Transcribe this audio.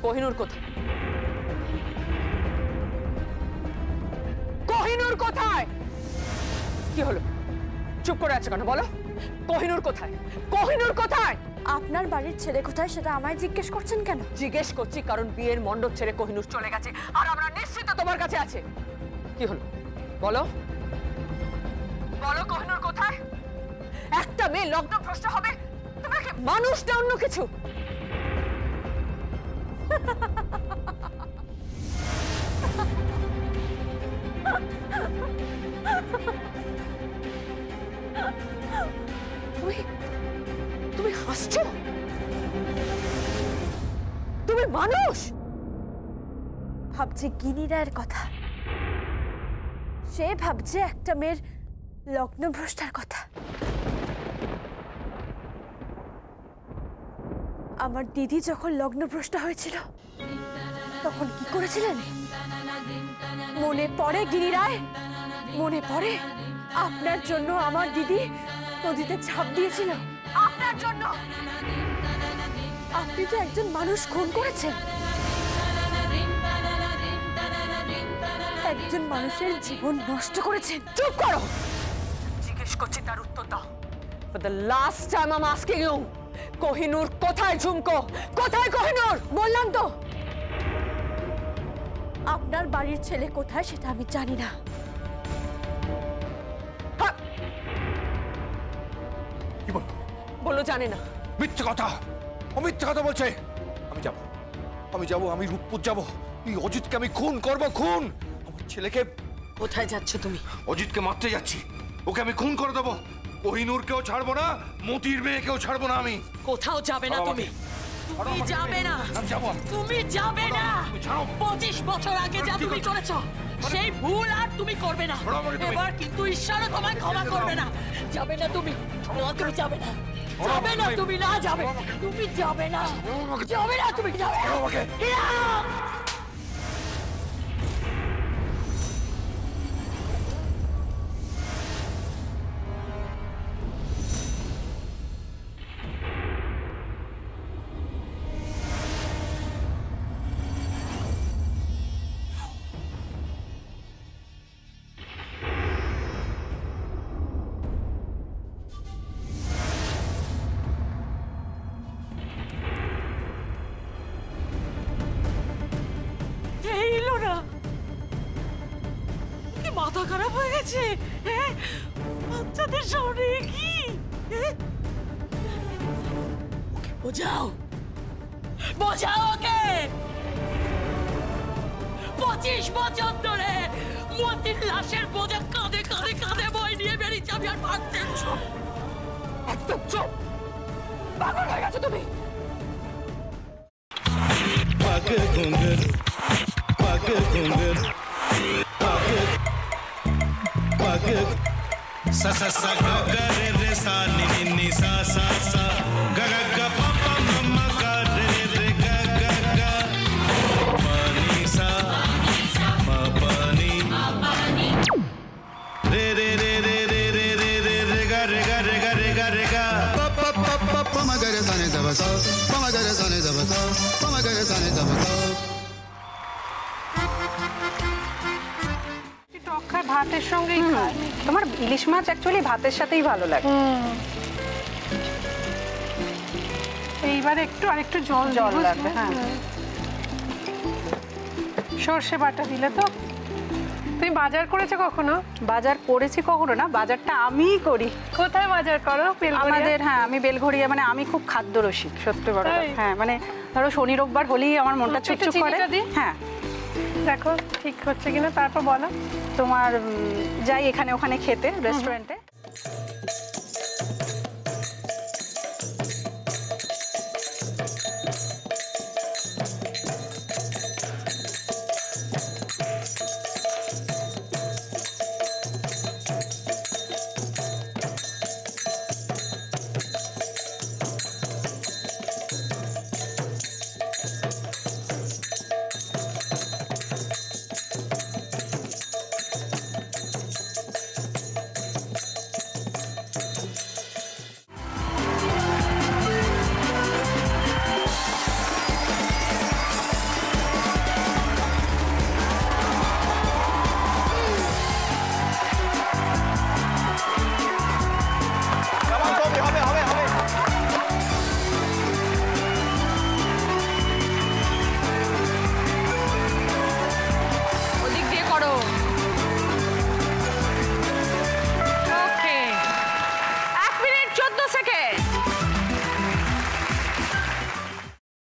কোহিনূর কোথায়? কোহিনূর কোথায়? কি হলো, চুপ করে আছে কেন? বলো, কোহিনূর কোথায়? কোহিনূর কোথায়? আপনার বাড়ির ছেলে কোথায় সেটা আমায় জিজ্ঞেস করছেন কেন? জিজ্ঞেস করছি কারণ বিয়ের মণ্ডপ ছেড়ে কোহিনূর চলে গেছে, আর আমরা নিশ্চিত তোমার কাছে আছে। কি হলো বলো, বলো কোহিনূর কোথায়? একটা মেয়ে লগ্নভ্রষ্ট হবে, তোমরা কি মানুষ না অন্য কিছু? তুমি হাসছো? তুমি মানুষ? ভাবছে গিনি রায়ের কথা, সে ভাবছে একটা মেয়ের লগ্নভ্রষ্টার কথা। আমার দিদি যখন লগ্নভ্রষ্টা হয়েছিল তখন কি করেছিলেন মনে পড়ে গিনি রায়? মনে পড়ে? আপনার জন্য আমার দিদি নদীতে ঝাঁপ দিয়েছিল, আপনার জন্য। আপনি তো একজন মানুষ খুন করেছেন, একজন মানুষের জীবন নষ্ট করেছেন। চুপ করো, জিজ্ঞেস করছি তার উত্তর দাও। For the last time I'm asking you, Kohinoor কোথায়? ঝুমকো কোথায়? কোহিনূর বললাম তো, আপনার বাড়ির ছেলে কোথায় সেটা আমি জানি না। কি বললো? বলো জানে না। মিথ্যে কথা, মিথ্যে কথা বলছে। আমি যাব, আমি রূপপুর যাব। এই অজিতকে আমি খুন করব, খুন। আমার ছেলেকে। কোথায় যাচ্ছ তুমি? অজিতকে মারতে যাচ্ছি, ওকে আমি খুন করে দেবো। কোহিনূরকেও ছাড়বো না, মতির মেয়েকেও ছাড়বো না আমি। কোথাও যাবে না তুমি, তুমি যাবে না, তুমি যাবে না। 25 বছর আগে যা তুমি করেছো সেই ভুল আর তুমি করবে না। এবার কিন্তু ঈশ্বরও তোমায় ক্ষমা করবে না। যাবে না তুমি, তুমি যাবে না, যাবে না তুমি, না যাবে, তুমি যাবে না, যাবে না তুমি, যাবে না। মাথা খারাপ হয়ে গেছে, বাচ্চাদের সামনে কি? বোঝাও, বোঝাও ওকে। 25 বছর ধরে মতির লাশের বোঝা কাঁধে কাঁধে কাঁধে বই নিয়ে বেরিয়েছি আমি, আর ভাবতে চুপ, একদম চুপ। পাগল হয়ে গেছো তুমি। পাগল ঘুঙ্গর, পাগল ঘুঙ্গর, পাগল sa sa sa ga ga re re sa ni ni ni sa sa sa ga ga ga pa pa ma ma ga re re ga ga ga pa ni sa ma pa ni re re re re re re re re re ga re ga re ga re ga re ga pa pa pa pa pa ma ga re sa ni da ba sa pa ma ga re sa ni da ba sa pa ma ga re sa ni da ba sa ভাতের সঙ্গেই খায়। তোমার ইলিশ মাছ actually ভাতের সাথেই ভালো লাগে। এইবার একটু আরেকটু জল লাগবে। হ্যাঁ, সর্ষে বাটা দিলে তো। তুমি বাজার করেছো কখনো? বাজার করেছি কখনো না, বাজারটা আমিই করি। কোথায় বাজার করো? আমাদের, হ্যাঁ, আমি বেলঘড়িয়া, মানে আমি খুব খাদ্যরসিক, সত্যি বড়। হ্যাঁ, মানে ধরো শনি রোববার হলেই আমার মনটা চুপচুপ করে। হ্যাঁ, দেখো ঠিক হচ্ছে কিনা, তারপর বলো। তোমার যাই এখানে ওখানে খেতে, রেস্টুরেন্টে।